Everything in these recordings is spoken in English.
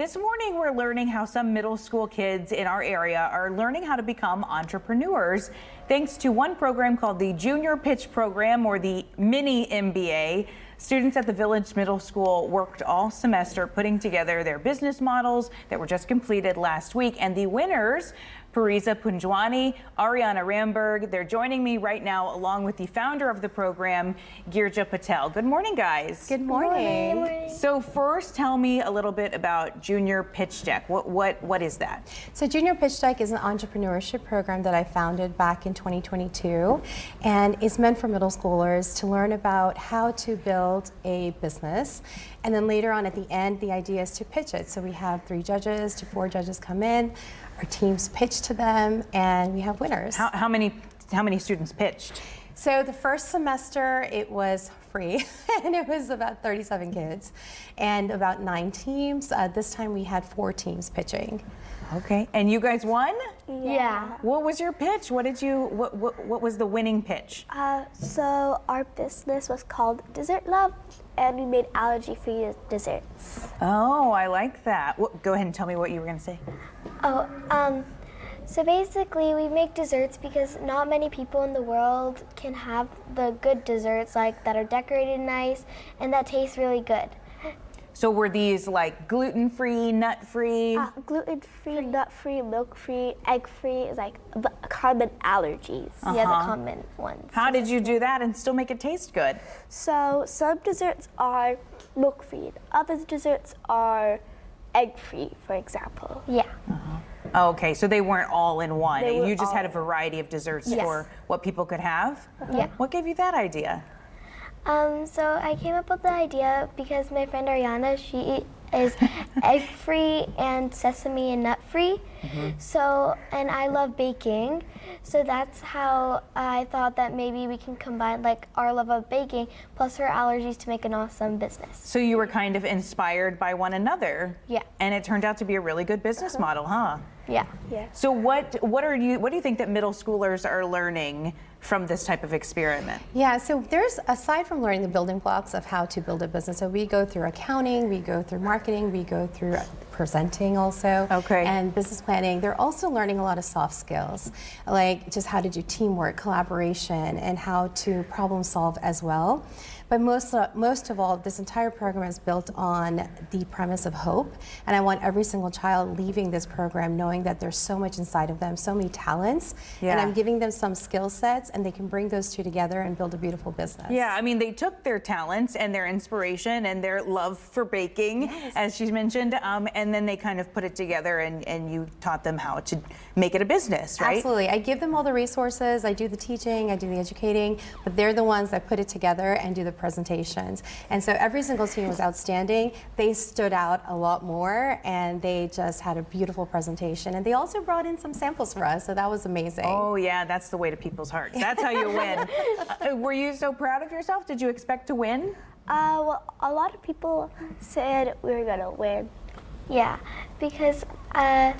This morning, we're learning how some middle school kids in our area are learning how to become entrepreneurs thanks to one program called the Junior Pitch Program, or the Mini MBA. Students at the Village Middle School worked all semester putting together their business models that were just completed last week. And the winners, Pariza Punjwani, Ariana Ramberg, they're joining me right now along with the founder of the program, Girija Patel. Good morning, guys. Good morning. Good morning. So first, tell me a little bit about Junior Pitch Deck. What is that? So Junior Pitch Deck is an entrepreneurship program that I founded back in 2022, and it's meant for middle schoolers to learn about how to build a business. And then later on at the end, the idea is to pitch it. So we have 3 judges to 4 judges come in, our teams pitch to them, and we have winners. How many students pitched? So the first semester it was free, and it was about 37 kids and about 9 teams. This time we had 4 teams pitching. Okay, and you guys won? Yeah. What was your pitch? What was the winning pitch? So our business was called Dessert Love, and we made allergy-free desserts. Oh, I like that. Go ahead and tell me what you were going to say. So basically we make desserts because not many people in the world can have the good desserts like that are decorated nice and that taste really good. So were these like gluten-free, nut-free? Gluten-free, nut-free, milk-free, egg-free, like the common allergies. Yeah, the common ones. How did you do that and still make it taste good? So some desserts are milk-free, other desserts are egg-free, for example. Yeah. Okay, so they weren't all in one. They were You just had a all- variety of desserts Yes. for what people could have? Yeah. What gave you that idea? So I came up with the idea because my friend Ariana, she is egg-free and sesame and nut-free. So, and I love baking. So that's how I thought that maybe we can combine like our love of baking plus her allergies to make an awesome business. So you were kind of inspired by one another. Yeah. And it turned out to be a really good business model, huh? Yeah. Yeah. So what do you think that middle schoolers are learning from this type of experiment? Yeah, so there's, aside from learning the building blocks of how to build a business, so we go through accounting, we go through marketing, we go through presenting also, Okay. and business planning. They're also learning a lot of soft skills, like just how to do teamwork, collaboration, and how to problem solve as well. But most of all, this entire program is built on the premise of hope, and I want every single child leaving this program knowing that there's so much inside of them, so many talents, Yeah. and I'm giving them some skill sets, and they can bring those 2 together and build a beautiful business. Yeah, I mean, they took their talents and their inspiration and their love for baking, as she's mentioned, and then they kind of put it together, and you taught them how to make it a business, right? Absolutely. I give them all the resources, I do the teaching, I do the educating, but they're the ones that put it together and do the presentations. And so every single team was outstanding. They stood out a lot more, and they just had a beautiful presentation. And they also brought in some samples for us, so that was amazing. Oh yeah, that's the way to people's hearts. That's how you win. Were you so proud of yourself? Did you expect to win? Well, a lot of people said we were gonna win. Yeah, because I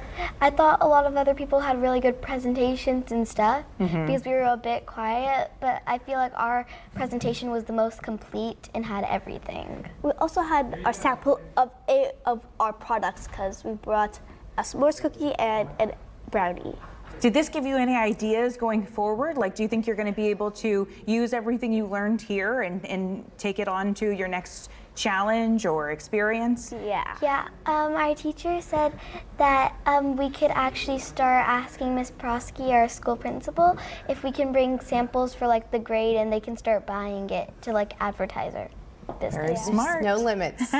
thought a lot of other people had really good presentations and stuff because we were a bit quiet, but I feel like our presentation was the most complete and had everything. We also had our sample of our products because we brought a s'mores cookie and a brownie. Did this give you any ideas going forward? Like, do you think you're going to be able to use everything you learned here and take it on to your next challenge or experience? Yeah. Yeah, our teacher said that we could actually start asking Miss Prosky, our school principal, if we can bring samples for like the grade and they can start buying it to like advertise our business. Very smart. No limits.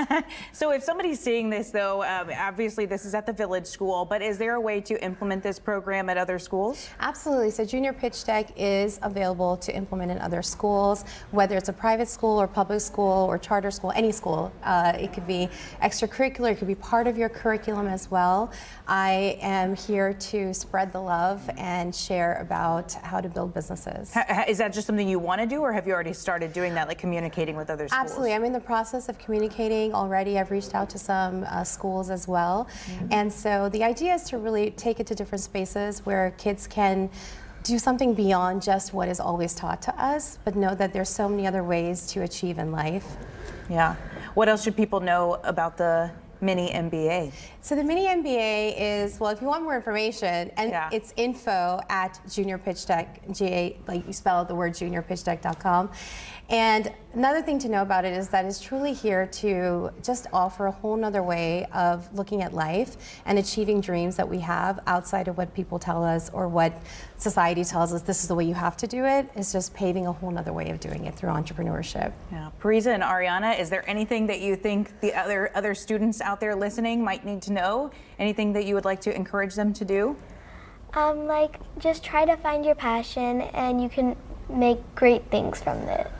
So if somebody's seeing this, though, obviously this is at the Village School, but is there a way to implement this program at other schools? Absolutely. So Junior Pitch Deck is available to implement in other schools, whether it's a private school or public school or charter school, any school. It could be extracurricular, it could be part of your curriculum as well. I am here to spread the love and share about how to build businesses. Is that just something you want to do, or have you already started doing that, like communicating with other schools? Absolutely. I'm in the process of communicating already. I've reached out to some schools as well. And so the idea is to really take it to different spaces where kids can do something beyond just what is always taught to us, but know that there's so many other ways to achieve in life. Yeah. What else should people know about the Mini MBA? So the Mini MBA is, well, if you want more information, and Yeah. it's info@juniorpitchdeck, like you spell the word juniorpitchdeck.com. And another thing to know about it is that it's truly here to just offer a whole nother way of looking at life and achieving dreams that we have outside of what people tell us or what society tells us this is the way you have to do it. It's just paving a whole nother way of doing it through entrepreneurship. Yeah. Parisa and Ariana, is there anything that you think the other students out there listening might need to know? Anything that you would like to encourage them to do? Like, just try to find your passion and you can make great things from it.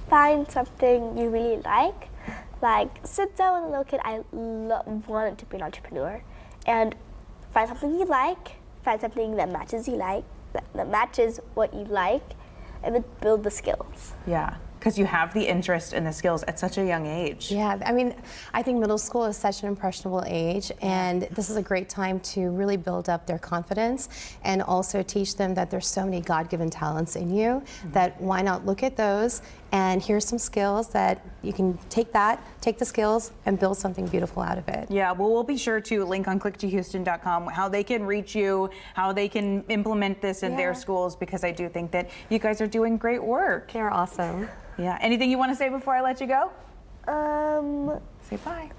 Find something you really like sit down and look at, I wanted to be an entrepreneur, and find something you like, find something that matches that matches what you like, and then build the skills. Yeah, because you have the interest and the skills at such a young age. Yeah, I mean, I think middle school is such an impressionable age, and this is a great time to really build up their confidence and also teach them that there's so many God-given talents in you, that why not look at those, and here's some skills that you can take the skills and build something beautiful out of it. Yeah, well, we'll be sure to link on clicktohouston.com how they can reach you, how they can implement this in their schools, because I do think that you guys are doing great work. They're awesome. Yeah, anything you want to say before I let you go? Say bye.